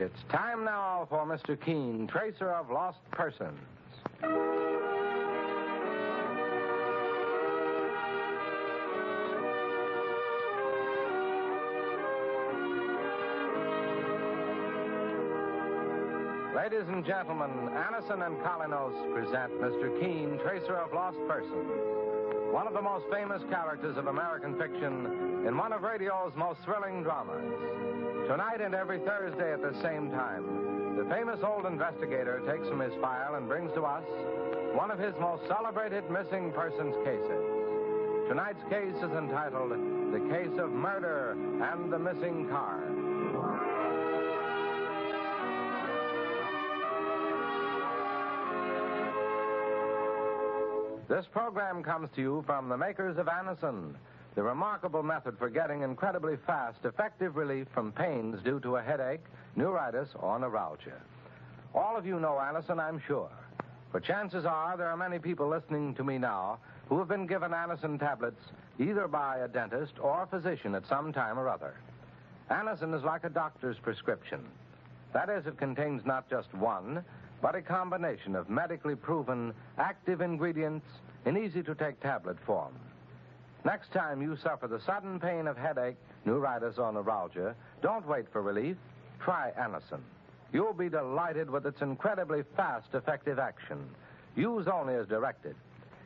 It's time now for Mr. Keene, Tracer of Lost Persons. Ladies and gentlemen, Anison and Kalinos present Mr. Keene, Tracer of Lost Persons, one of the most famous characters of American fiction in one of radio's most thrilling dramas. Tonight and every Thursday at the same time, the famous old investigator takes from his file and brings to us one of his most celebrated missing persons cases. Tonight's case is entitled The Case of Murder and the Missing Car. This program comes to you from the makers of Anison, the remarkable method for getting incredibly fast, effective relief from pains due to a headache, neuritis, or neuralgia. All of you know Anison, I'm sure. For chances are there are many people listening to me now who have been given Anison tablets either by a dentist or a physician at some time or other. Anison is like a doctor's prescription. That is, it contains not just one, but a combination of medically proven active ingredients in easy-to-take tablet form. Next time you suffer the sudden pain of headache, neuritis, or neuralgia, don't wait for relief. Try Anison. You'll be delighted with its incredibly fast, effective action. Use only as directed.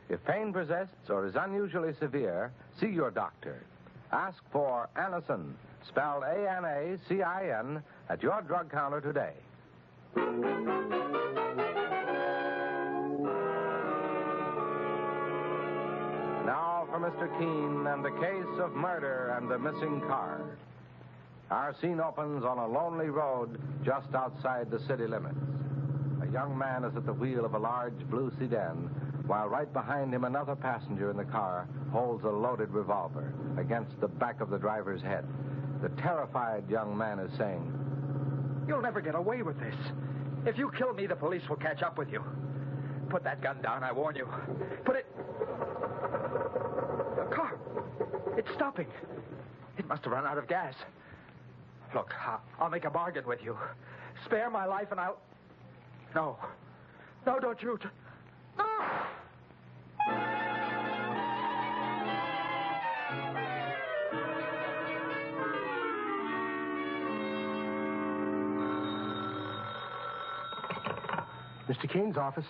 If pain persists or is unusually severe, see your doctor. Ask for Anison, spelled A-N-A-C-I-N, at your drug counter today. Now for Mr. Keene and the case of murder and the missing car. Our scene opens on a lonely road just outside the city limits. A young man is at the wheel of a large blue sedan, while right behind him another passenger in the car holds a loaded revolver against the back of the driver's head. The terrified young man is saying, "You'll never get away with this. If you kill me, the police will catch up with you. Put that gun down, I warn you. Put it... The car. It's stopping. It must have run out of gas. Look, I'll make a bargain with you. Spare my life and I'll... No. No, don't shoot. No! Mr. Keene's office.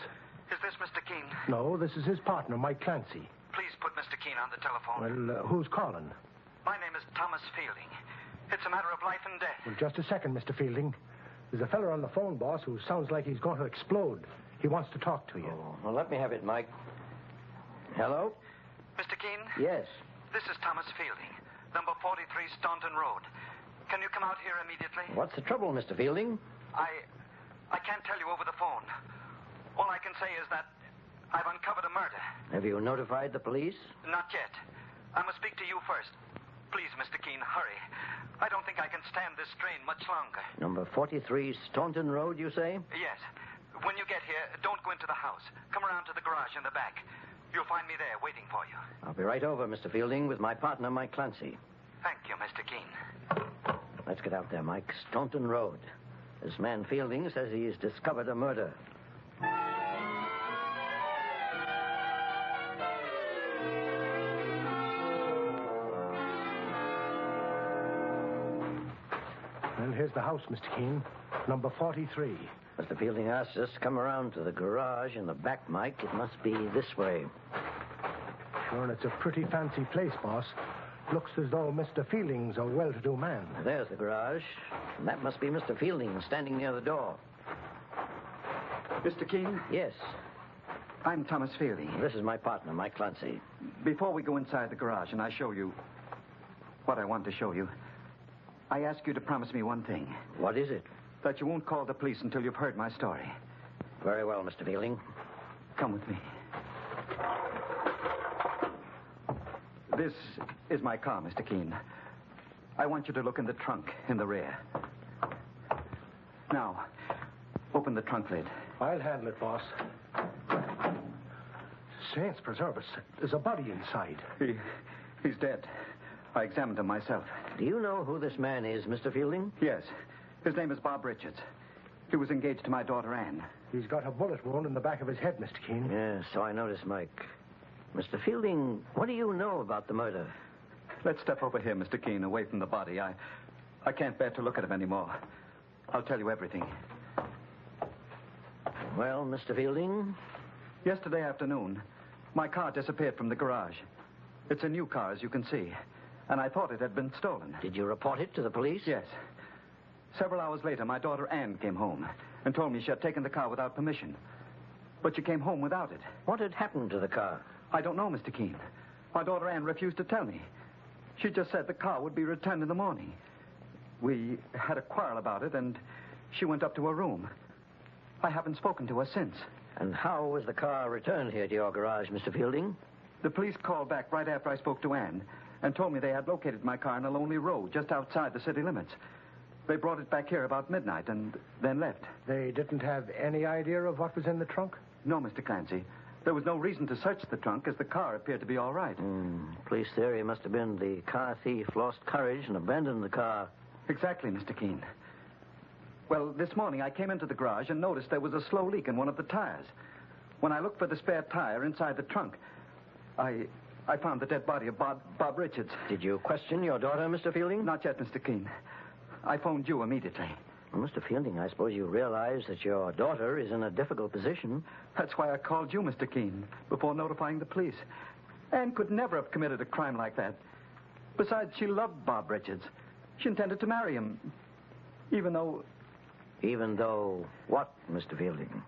Is this Mr. Keene? No, this is his partner, Mike Clancy. Please put Mr. Keene on the telephone. Well, who's calling? My name is Thomas Fielding. It's a matter of life and death. Well, just a second, Mr. Fielding. There's a feller on the phone, boss, who sounds like he's going to explode. He wants to talk to you. Oh, well, let me have it, Mike. Hello? Mr. Keene? Yes. This is Thomas Fielding, number 43 Staunton Road. Can you come out here immediately? What's the trouble, Mr. Fielding? I can't tell you over the phone. All I can say is that I've uncovered a murder. Have you notified the police? Not yet. I must speak to you first. Please, Mr. Keene, hurry. I don't think I can stand this strain much longer. Number 43 Staunton Road, you say? Yes. When you get here, don't go into the house. Come around to the garage in the back. You'll find me there waiting for you. I'll be right over, Mr. Fielding, with my partner, Mike Clancy. Thank you, Mr. Keene. Let's get out there, Mike. Staunton Road. This man Fielding says he has discovered a murder. Well, here's the house, Mr. Keene. Number 43. Mr. Fielding asked us to come around to the garage in the back, Mike. It must be this way. Sure, and it's a pretty fancy place, boss. Looks as though Mr. Fielding's a well-to-do man. There's the garage. And that must be Mr. Fielding standing near the door. Mr. Keene? Yes. I'm Thomas Fielding. This is my partner, Mike Clancy. Before we go inside the garage and I show you what I want to show you, I ask you to promise me one thing. What is it? That you won't call the police until you've heard my story. Very well, Mr. Fielding. Come with me. This is my car, Mr. Keene. I want you to look in the trunk in the rear. Now, open the trunk lid. I'll handle it, boss. Saints preserve us. There's a body inside. He's dead. I examined him myself. Do you know who this man is, Mr. Fielding? Yes. His name is Bob Richards. He was engaged to my daughter, Anne. He's got a bullet wound in the back of his head, Mr. Keene. Yes, so I noticed, Mike. Mr. Fielding, what do you know about the murder? Let's step over here, Mr. Keene, away from the body. I can't bear to look at him anymore. I'll tell you everything. Well, Mr. Fielding? Yesterday afternoon, my car disappeared from the garage. It's a new car, as you can see. And I thought it had been stolen. Did you report it to the police? Yes. Several hours later, my daughter Anne came home and told me she had taken the car without permission. But she came home without it. What had happened to the car? I don't know, Mr. Keene. My daughter Anne refused to tell me. She just said the car would be returned in the morning. We had a quarrel about it, and she went up to her room. I haven't spoken to her since. And how was the car returned here to your garage, Mr. Fielding? The police called back right after I spoke to Anne and told me they had located my car on a lonely road just outside the city limits. They brought it back here about midnight and then left. They didn't have any idea of what was in the trunk? No, Mr. Clancy. There was no reason to search the trunk, as the car appeared to be all right. Police theory must have been the car thief lost courage and abandoned the car. Exactly, Mr. Keene. Well, this morning I came into the garage and noticed there was a slow leak in one of the tires. When I looked for the spare tire inside the trunk, I found the dead body of Bob Richards. Did you question your daughter, Mr. Fielding? Not yet, Mr. Keene. I phoned you immediately. Well, Mr. Fielding, I suppose you realize that your daughter is in a difficult position. That's why I called you, Mr. Keene, before notifying the police. Anne could never have committed a crime like that. Besides, she loved Bob Richards. She intended to marry him, even though... Even though what, Mr. Fielding?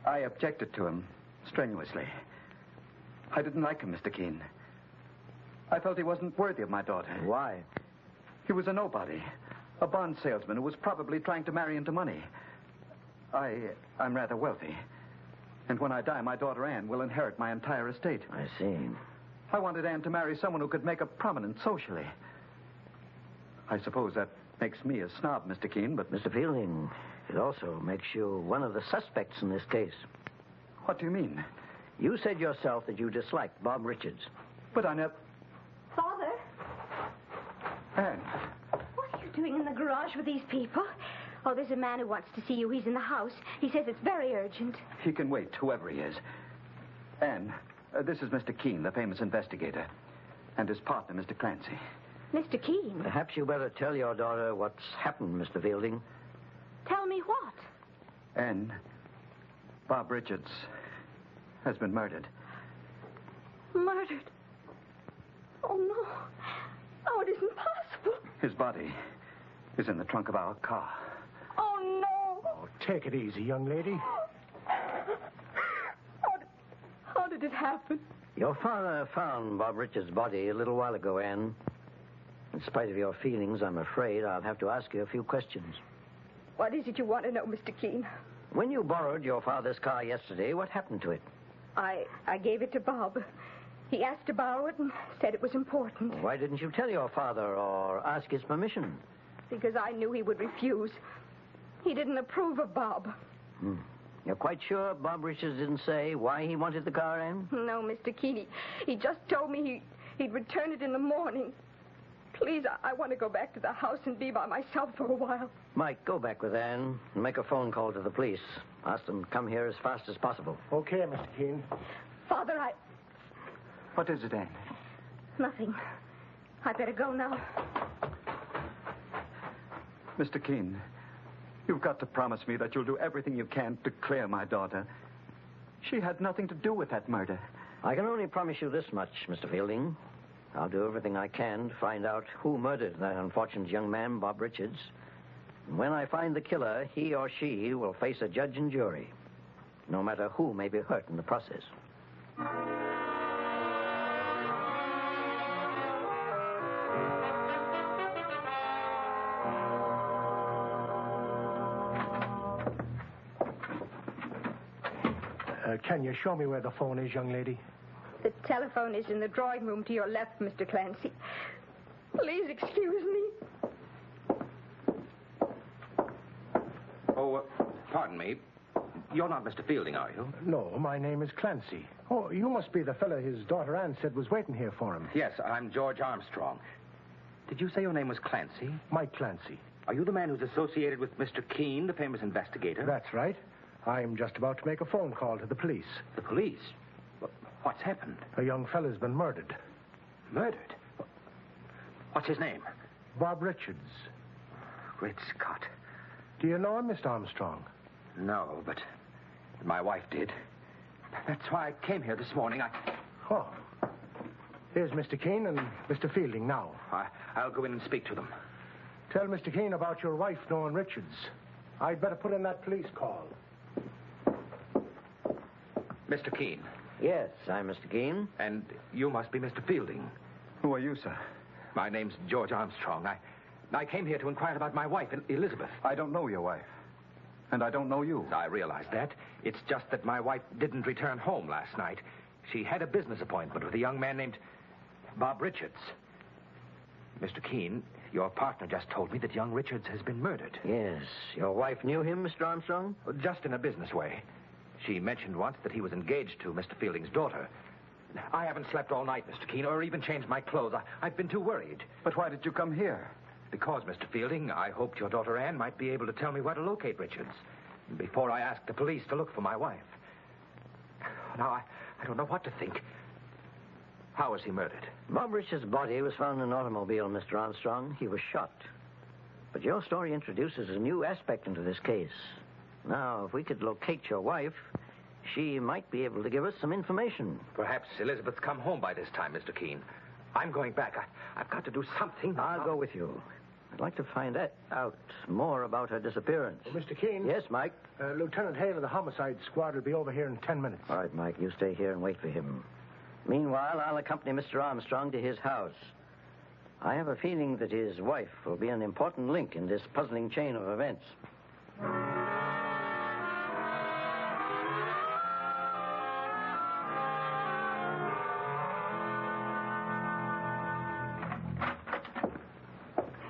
I objected to him strenuously. I didn't like him, Mr. Keene. I felt he wasn't worthy of my daughter. Why? He was a nobody, a bond salesman who was probably trying to marry into money. I'm rather wealthy. And when I die, my daughter Anne will inherit my entire estate. I see. I wanted Anne to marry someone who could make her prominent socially. I suppose that makes me a snob, Mr. Keene, but... Mr. Fielding, it also makes you one of the suspects in this case. What do you mean? You said yourself that you disliked Bob Richards. But I never... Father, Anne. what are you doing in the garage with these people? Oh, there's a man who wants to see you. He's in the house. He says it's very urgent. He can wait, whoever he is. Anne, this is Mr. Keene, the famous investigator, and his partner, Mr. Clancy. Mr. Keene, Perhaps you better tell your daughter what's happened, Mr. Fielding. tell me what? Anne, Bob Richards has been murdered. Murdered? Oh, no. Oh, it isn't possible. His body is in the trunk of our car. Oh, no. Oh, take it easy, young lady. How did it happen? Your father found Bob Richards' body a little while ago, Anne. In spite of your feelings, I'm afraid I'll have to ask you a few questions. What is it you want to know, Mr. Keene? When you borrowed your father's car yesterday, what happened to it? I gave it to Bob. He asked to borrow it and said it was important. Why didn't you tell your father or ask his permission? Because I knew he would refuse. He didn't approve of Bob. You're quite sure Bob Richards didn't say why he wanted the car, Anne? No, Mr. Keene. He just told me he'd return it in the morning. Please, I want to go back to the house and be by myself for a while. Mike, go back with Anne and make a phone call to the police. Ask them to come here as fast as possible. Okay, Mr. Keene. Father, What is it, Anne? Nothing. I better go now. Mr. Keene, you've got to promise me that you'll do everything you can to clear my daughter. She had nothing to do with that murder. I can only promise you this much, Mr. Fielding. I'll do everything I can to find out who murdered that unfortunate young man, Bob Richards. And when I find the killer, he or she will face a judge and jury, no matter who may be hurt in the process. Can you show me where the phone is, young lady? The telephone is in the drawing room to your left, Mr. Clancy. Please excuse me. Oh, pardon me. You're not Mr. Fielding, are you? No, my name is Clancy. Oh, you must be the fellow his daughter Anne said was waiting here for him. Yes, I'm George Armstrong. Did you say your name was Clancy? Mike Clancy. Are you the man who's associated with Mr. Keene, the famous investigator? That's right. I'm just about to make a phone call to the police. The police? What's happened? A young fella's been murdered. Murdered? What's his name? Bob Richards. Great Scott. Do you know him, Mr. Armstrong? No, but my wife did. That's why I came here this morning. Oh. Here's Mr. Keene and Mr. Fielding now. I'll go in and speak to them. Tell Mr. Keene about your wife knowing Richards. I'd better put in that police call. Mr. Keene. Yes, I'm Mr. Keene. And you must be Mr. Fielding. Who are you, sir? My name's George Armstrong. I came here to inquire about my wife, Elizabeth. I don't know your wife. And I don't know you. I realize that. It's just that my wife didn't return home last night. She had a business appointment with a young man named Bob Richards. Mr. Keene, your partner just told me that young Richards has been murdered. Yes. Your wife knew him, Mr. Armstrong? Just in a business way. She mentioned once that he was engaged to Mr. Fielding's daughter. I haven't slept all night, Mr. Keene, or even changed my clothes. I've been too worried. But why did you come here? Because, Mr. Fielding, I hoped your daughter Anne might be able to tell me where to locate Richards before I asked the police to look for my wife. Now, I don't know what to think. How was he murdered? Bob Richards' body was found in an automobile, Mr. Armstrong. He was shot. But your story introduces a new aspect into this case. Now, if we could locate your wife, she might be able to give us some information. Perhaps Elizabeth's come home by this time, Mr. Keene. I'm going back. I've got to do something. I'll go with you. I'd like to find out more about her disappearance. Mr. Keene? Yes, Mike? Lieutenant Hale of the homicide squad will be over here in 10 minutes. All right, Mike, you stay here and wait for him. Meanwhile, I'll accompany Mr. Armstrong to his house. I have a feeling that his wife will be an important link in this puzzling chain of events.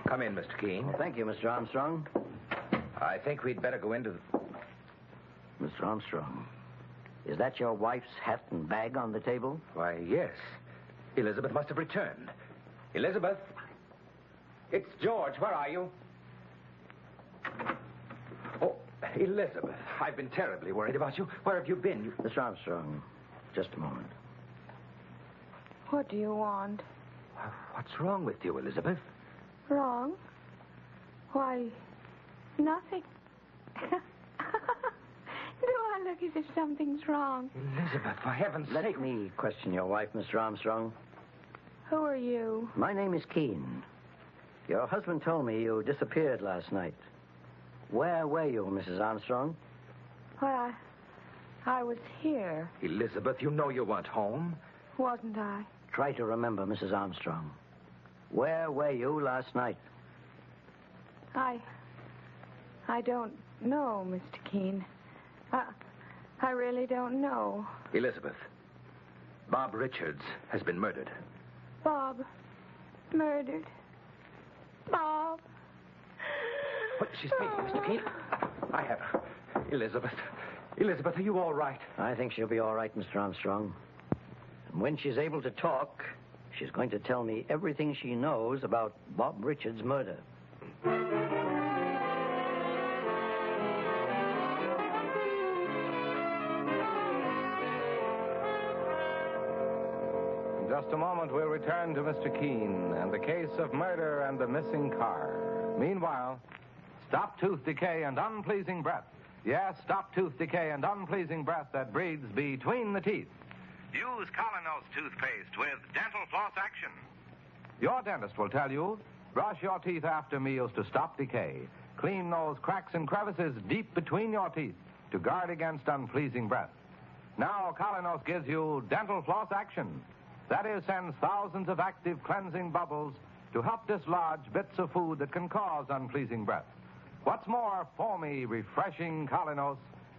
Come in, Mr. Keene. Well, thank you, Mr. Armstrong. I think we'd better go into the... Mr. Armstrong, is that your wife's hat and bag on the table? Why, yes. Elizabeth must have returned. Elizabeth? It's George. Where are you? Oh, Elizabeth, I've been terribly worried about you. Where have you been? Mr. Armstrong, just a moment. What do you want? What's wrong with you, Elizabeth? Wrong? Why, nothing. Do I look as if something's wrong? Elizabeth, for heaven's sake. Let me question your wife, Mr. Armstrong. Who are you? My name is Keene. Your husband told me you disappeared last night. Where were you, Mrs. Armstrong? Well, I was here, Elizabeth, you know you weren't home. wasn't I? Try to remember, Mrs. Armstrong. Where were you last night? I don't know, Mr. Keene. I really don't know. Elizabeth, Bob Richards has been murdered. Bob, murdered. Bob. What? She's fainting, Mr. Keene. I have her. Elizabeth. Elizabeth, are you all right? I think she'll be all right, Mr. Armstrong. And when she's able to talk, she's going to tell me everything she knows about Bob Richards' murder. In just a moment, we'll return to Mr. Keene and the case of murder and the missing car. Meanwhile, stop tooth decay and unpleasing breath. Yes, stop tooth decay and unpleasing breath that breeds between the teeth. Use Colinos toothpaste with Dental Floss Action. Your dentist will tell you, brush your teeth after meals to stop decay. Clean those cracks and crevices deep between your teeth to guard against unpleasing breath. Now, Colinos gives you Dental Floss Action. That is, sends thousands of active cleansing bubbles to help dislodge bits of food that can cause unpleasing breath. What's more, foamy, refreshing Colinos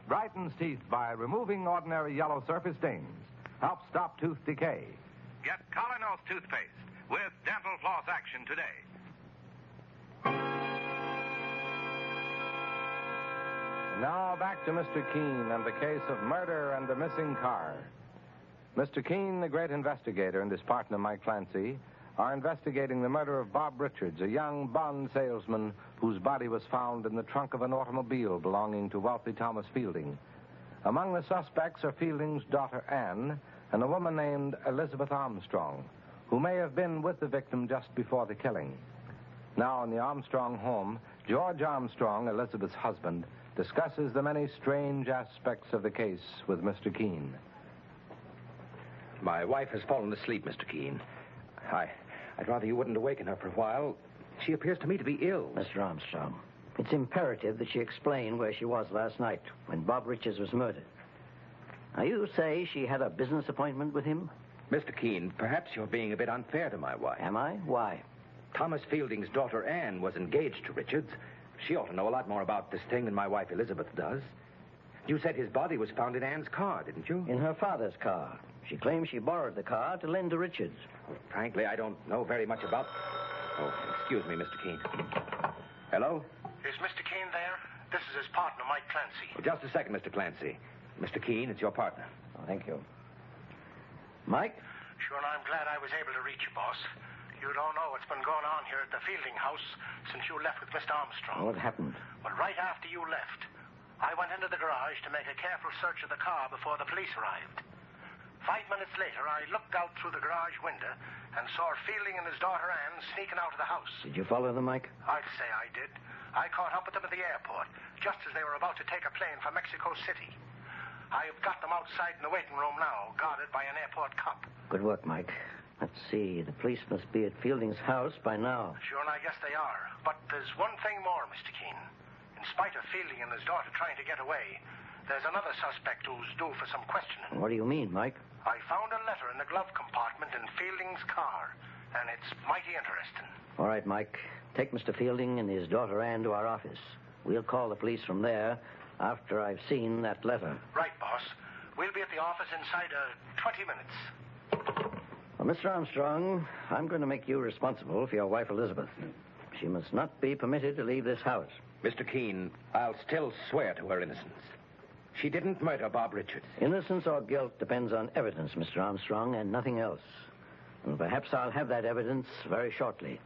brightens teeth by removing ordinary yellow surface stains. Helps stop tooth decay. Get Colinos toothpaste with Dental Floss Action today. Now back to Mr. Keene and the case of murder and the missing car. Mr. Keene, the great investigator, and his partner, Mike Clancy, are investigating the murder of Bob Richards, a young bond salesman whose body was found in the trunk of an automobile belonging to wealthy Thomas Fielding. Among the suspects are Fielding's daughter, Anne, and a woman named Elizabeth Armstrong, who may have been with the victim just before the killing. Now, in the Armstrong home, George Armstrong, Elizabeth's husband, discusses the many strange aspects of the case with Mr. Keene. My wife has fallen asleep, Mr. Keene. I'd rather you wouldn't awaken her for a while. She appears to me to be ill. Mr. Armstrong, it's imperative that she explain where she was last night when Bob Richards was murdered. Now, you say she had a business appointment with him? Mr. Keene, perhaps you're being a bit unfair to my wife. Am I? Why? Thomas Fielding's daughter, Anne, was engaged to Richards. She ought to know a lot more about this thing than my wife, Elizabeth, does. You said his body was found in Anne's car, didn't you? In her father's car. She claims she borrowed the car to lend to Richards. Well, frankly, I don't know very much about... Oh, excuse me, Mr. Keene. Hello? Is Mr. Keene there? This is his partner, Mike Clancy. Well, just a second, Mr. Clancy. Mr. Keene, it's your partner. Oh, thank you. Mike? Sure, and I'm glad I was able to reach you, boss. You don't know what's been going on here at the Fielding house since you left with Mr. Armstrong. What happened? Well, right after you left, I went into the garage to make a careful search of the car before the police arrived. 5 minutes later, I looked out through the garage window and saw Fielding and his daughter Anne sneaking out of the house. Did you follow them, Mike? I'd say I did. I caught up with them at the airport, just as they were about to take a plane for Mexico City. I've got them outside in the waiting room now, guarded by an airport cop. Good work, Mike. Let's see. The police must be at Fielding's house by now. Sure, and I guess they are. But there's one thing more, Mr. Keene. In spite of Fielding and his daughter trying to get away, there's another suspect who's due for some questioning. What do you mean, Mike? I found a letter in the glove compartment in Fielding's car, and it's mighty interesting. All right, Mike. Take Mr. Fielding and his daughter Anne to our office. We'll call the police from there after I've seen that letter. Right, boss. We'll be at the office inside 20 minutes. Well, Mr. Armstrong, I'm going to make you responsible for your wife, Elizabeth. She must not be permitted to leave this house. Mr. Keene, I'll still swear to her innocence. She didn't murder Bob Richards. Innocence or guilt depends on evidence, Mr. Armstrong, and nothing else. And perhaps I'll have that evidence very shortly.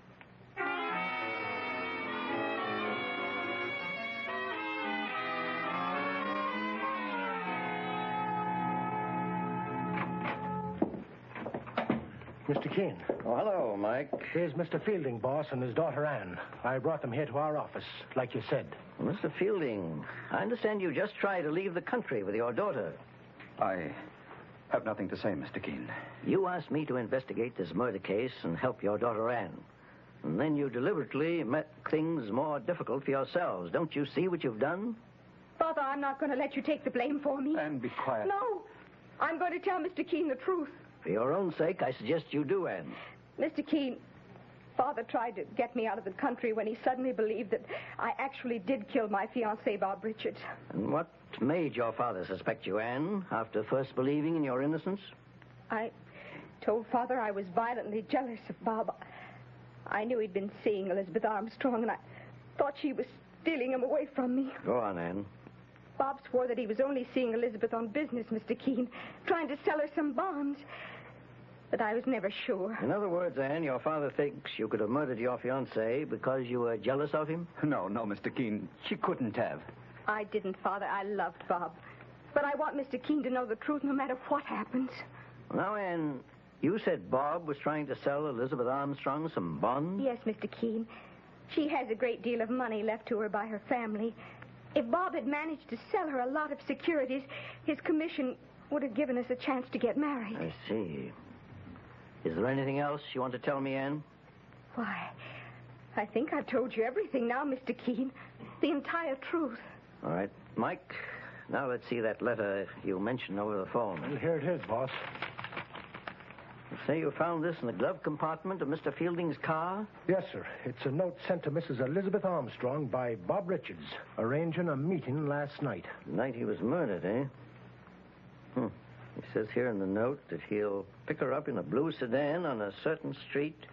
Mr. Keene. Oh, hello, Mike. Here's Mr. Fielding, boss, and his daughter Anne. I brought them here to our office, like you said. Well, Mr. Fielding, I understand you just tried to leave the country with your daughter. I have nothing to say, Mr. Keene. You asked me to investigate this murder case and help your daughter Anne. And then you deliberately made things more difficult for yourselves. Don't you see what you've done? Father, I'm not going to let you take the blame for me. Anne, be quiet. No. I'm going to tell Mr. Keene the truth. For your own sake, I suggest you do, Anne. Mr. Keene, Father tried to get me out of the country when he suddenly believed that I actually did kill my fiancé, Bob Richards. And what made your father suspect you, Anne, after first believing in your innocence? I told Father I was violently jealous of Bob. I knew he'd been seeing Elizabeth Armstrong, and I thought she was stealing him away from me. Go on, Anne. Bob swore that he was only seeing Elizabeth on business, Mr. Keene, trying to sell her some bonds. But I was never sure. In other words, Anne, your father thinks you could have murdered your fiancé because you were jealous of him? No, Mr. Keene. She couldn't have. I didn't, Father. I loved Bob. But I want Mr. Keene to know the truth no matter what happens. Now, Anne, you said Bob was trying to sell Elizabeth Armstrong some bonds? Yes, Mr. Keene. She has a great deal of money left to her by her family. If Bob had managed to sell her a lot of securities, his commission would have given us a chance to get married. I see. Is there anything else you want to tell me, Anne? Why, I think I've told you everything now, Mr. Keene. The entire truth. All right. Mike, now let's see that letter you mentioned over the phone. Well, here it is, boss. You say you found this in the glove compartment of Mr. Fielding's car? Yes, sir. It's a note sent to Mrs. Elizabeth Armstrong by Bob Richards, arranging a meeting last night. The night he was murdered, eh? He says here in the note that he'll pick her up in a blue sedan on a certain street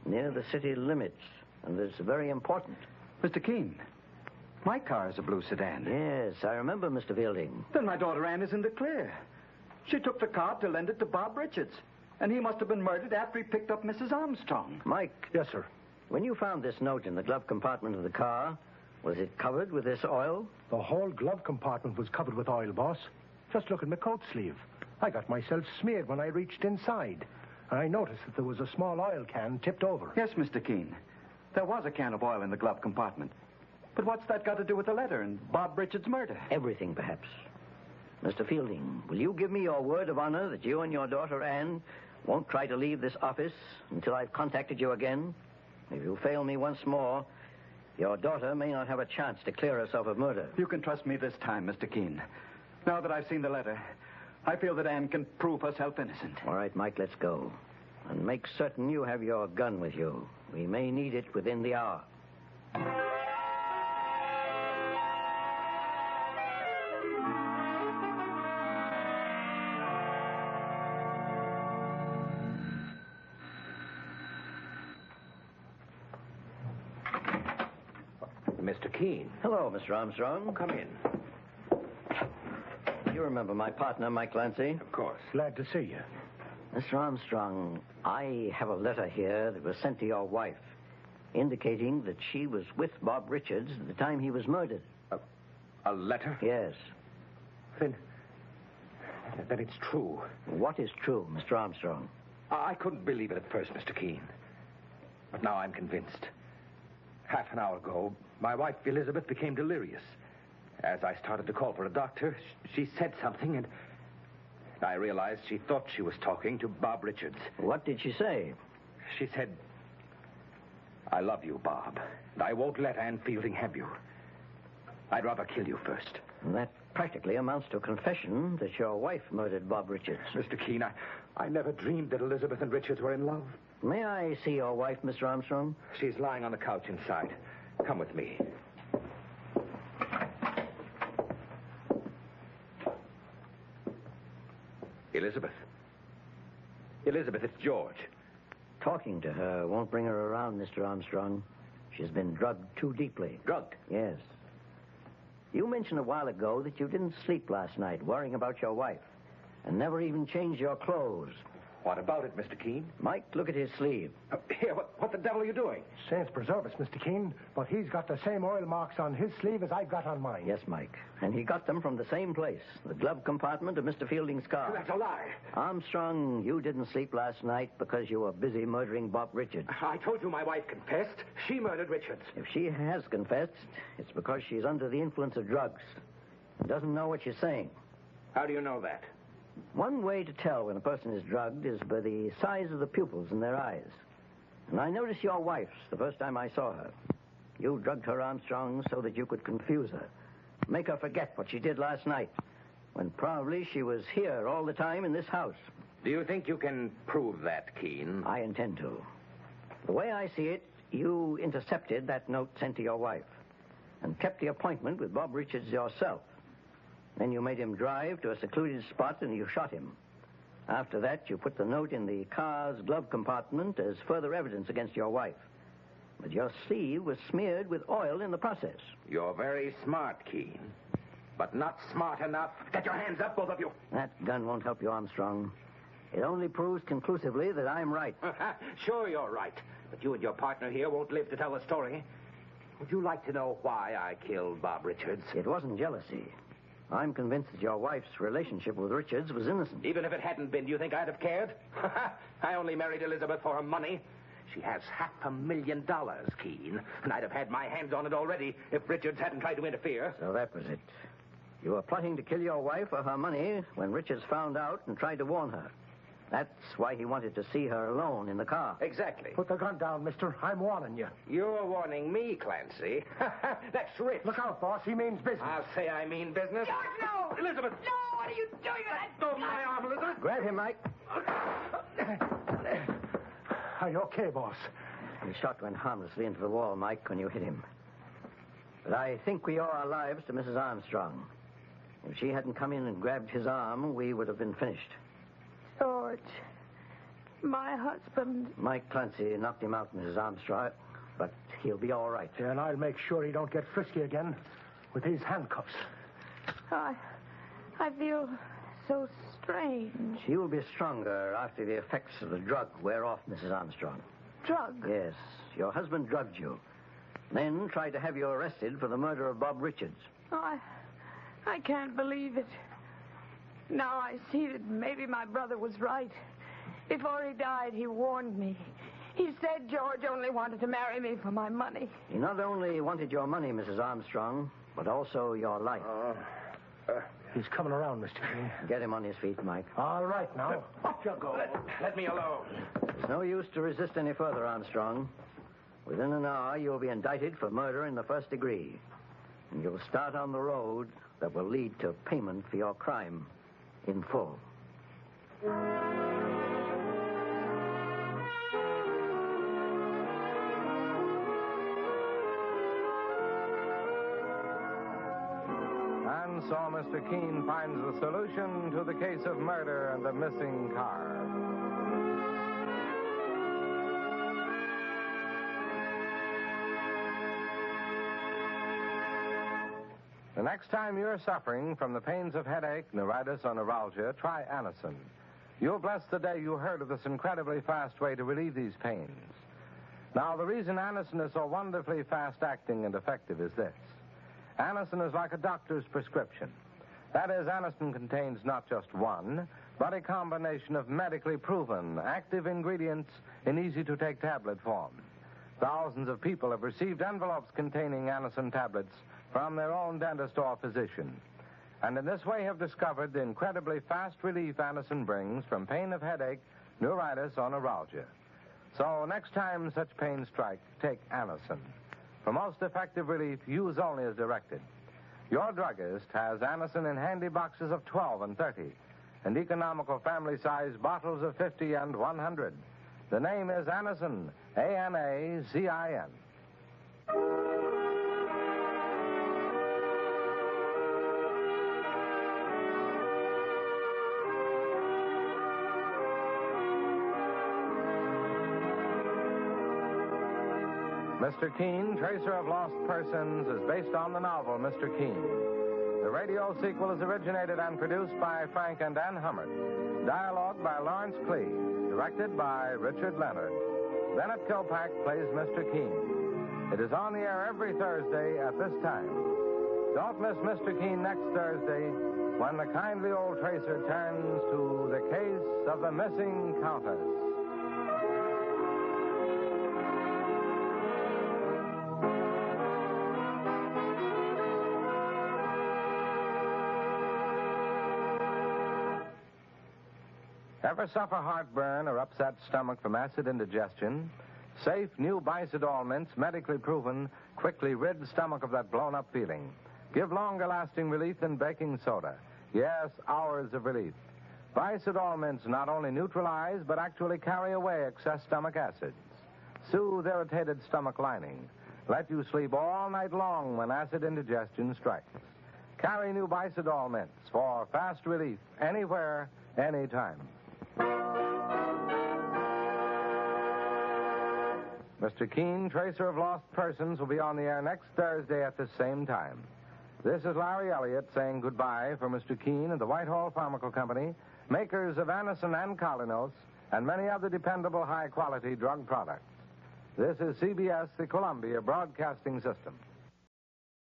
near the city limits. And it's very important. Mr. Keene, my car is a blue sedan. Yes, I remember, Mr. Fielding. Then my daughter Anne is in the clear. She took the car to lend it to Bob Richards. And he must have been murdered after he picked up Mrs. Armstrong. Mike, Yes, sir. when you found this note in the glove compartment of the car, was it covered with this oil? The whole glove compartment was covered with oil, boss. Just look at my coat sleeve. I got myself smeared when I reached inside. And I noticed that there was a small oil can tipped over. Yes, Mr. Keene. There was a can of oil in the glove compartment. But what's that got to do with the letter and Bob Richards' murder? Everything, perhaps. Mr. Fielding, will you give me your word of honor that you and your daughter Anne won't try to leave this office until I've contacted you again? If you fail me once more, your daughter may not have a chance to clear herself of murder. You can trust me this time, Mr. Keene. Now that I've seen the letter, I feel that Anne can prove herself innocent. All right, Mike, let's go. And make certain you have your gun with you. We may need it within the hour. Mr. Keene. Hello, Mr. Armstrong. Come in. You remember my partner, Mike Clancy? Of course. Glad to see you. Mr. Armstrong, I have a letter here that was sent to your wife indicating that she was with Bob Richards at the time he was murdered. A letter? Yes. Then it's true. What is true, Mr. Armstrong? I couldn't believe it at first, Mr. Keene. But now I'm convinced. Half an hour ago, my wife, Elizabeth, became delirious. As I started to call for a doctor, she said something, and I realized she thought she was talking to Bob Richards. What did she say? She said, "I love you, Bob, and I won't let Anne Fielding have you. I'd rather kill you first." And that practically amounts to a confession that your wife murdered Bob Richards. Mr. Keene, I never dreamed that Elizabeth and Richards were in love. May I see your wife, Mr. Armstrong? She's lying on the couch inside. Come with me. Elizabeth. Elizabeth, it's George. Talking to her won't bring her around, Mr. Armstrong. She's been drugged too deeply. Drugged? Yes. You mentioned a while ago that you didn't sleep last night worrying about your wife and never even changed your clothes. What about it, Mr. Keene? Mike, look at his sleeve. Here, what the devil are you doing? Saints preserve us, Mr. Keene, but he's got the same oil marks on his sleeve as I've got on mine. Yes, Mike. And he got them from the same place, the glove compartment of Mr. Fielding's car. That's a lie. Armstrong, you didn't sleep last night because you were busy murdering Bob Richards. I told you my wife confessed. She murdered Richards. If she has confessed, it's because she's under the influence of drugs and doesn't know what she's saying. How do you know that? One way to tell when a person is drugged is by the size of the pupils in their eyes. And I noticed your wife's the first time I saw her. You drugged her, Armstrong, so that you could confuse her. Make her forget what she did last night, when probably she was here all the time in this house. Do you think you can prove that, Keene? I intend to. The way I see it, you intercepted that note sent to your wife and kept the appointment with Bob Richards yourself. Then you made him drive to a secluded spot and you shot him. After that, you put the note in the car's glove compartment as further evidence against your wife. But your sleeve was smeared with oil in the process. You're very smart, Keene. But not smart enough. Get your hands up, both of you. That gun won't help you, Armstrong. It only proves conclusively that I'm right. Sure, you're right. But you and your partner here won't live to tell the story. Would you like to know why I killed Bob Richards? It wasn't jealousy. I'm convinced that your wife's relationship with Richards was innocent. Even if it hadn't been, do you think I'd have cared? I only married Elizabeth for her money. She has $500,000, Keene, and I'd have had my hands on it already if Richards hadn't tried to interfere. So that was it. You were plotting to kill your wife for her money when Richards found out and tried to warn her. That's why he wanted to see her alone in the car. Exactly. Put the gun down, mister. I'm warning you. You're warning me, Clancy. That's rich. Look out, boss. He means business. I'll say I mean business. No! Elizabeth! No, what are you doing with that? Don't my arm, Elizabeth. Grab him, Mike. Are you okay, boss? The shot went harmlessly into the wall, Mike, when you hit him. But I think we owe our lives to Mrs. Armstrong. If she hadn't come in and grabbed his arm, we would have been finished. George, my husband. Mike Clancy knocked him out, Mrs. Armstrong, but he'll be all right. Yeah, and I'll make sure he don't get frisky again with these handcuffs. I feel so strange. You'll be stronger after the effects of the drug wear off, Mrs. Armstrong. Drug? Yes. Your husband drugged you. Then tried to have you arrested for the murder of Bob Richards. Oh, I can't believe it. Now I see that maybe my brother was right. Before he died, he warned me. He said George only wanted to marry me for my money. He not only wanted your money, Mrs. Armstrong, but also your life. He's coming around, Mr. Keene. Get him on his feet, Mike. All right, now. Up you go. Let me alone. It's no use to resist any further, Armstrong. Within an hour, you'll be indicted for murder in the first degree. And you'll start on the road that will lead to payment for your crime in full. And so Mr. Keene finds the solution to the case of murder and the missing car. The next time you're suffering from the pains of headache, neuritis, or neuralgia, try Anacin. You'll bless the day you heard of this incredibly fast way to relieve these pains. Now, the reason Anacin is so wonderfully fast-acting and effective is this. Anacin is like a doctor's prescription. That is, Anacin contains not just one, but a combination of medically proven active ingredients in easy-to-take tablet form. Thousands of people have received envelopes containing Anacin tablets from their own dentist or physician, and in this way have discovered the incredibly fast relief Anacin brings from pain of headache, neuritis, or neuralgia. So next time such pains strike, take Anacin. For most effective relief, use only as directed. Your druggist has Anacin in handy boxes of 12 and 30, and economical family-size bottles of 50 and 100. The name is Anacin, A-N-A-C-I-N. Mr. Keene, Tracer of Lost Persons, is based on the novel Mr. Keene. The radio sequel is originated and produced by Frank and Ann Hummert. Dialogue by Lawrence Klee. Directed by Richard Leonard. Bennett Kilpack plays Mr. Keene. It is on the air every Thursday at this time. Don't miss Mr. Keene next Thursday when the kindly old Tracer turns to the case of the missing Countess. Ever suffer heartburn or upset stomach from acid indigestion? Safe new Bicidol mints, medically proven, quickly rid the stomach of that blown-up feeling. Give longer-lasting relief than baking soda. Yes, hours of relief. Bicidol mints not only neutralize, but actually carry away excess stomach acids. Soothe irritated stomach lining. Let you sleep all night long when acid indigestion strikes. Carry new Bicidol mints for fast relief anywhere, anytime. Mr. Keene, Tracer of Lost Persons, will be on the air next Thursday at the same time. This is Larry Elliott saying goodbye for Mr. Keene and the Whitehall Pharmaceutical Company, makers of Anacin and Colinos, and many other dependable high-quality drug products. This is CBS, the Columbia Broadcasting System.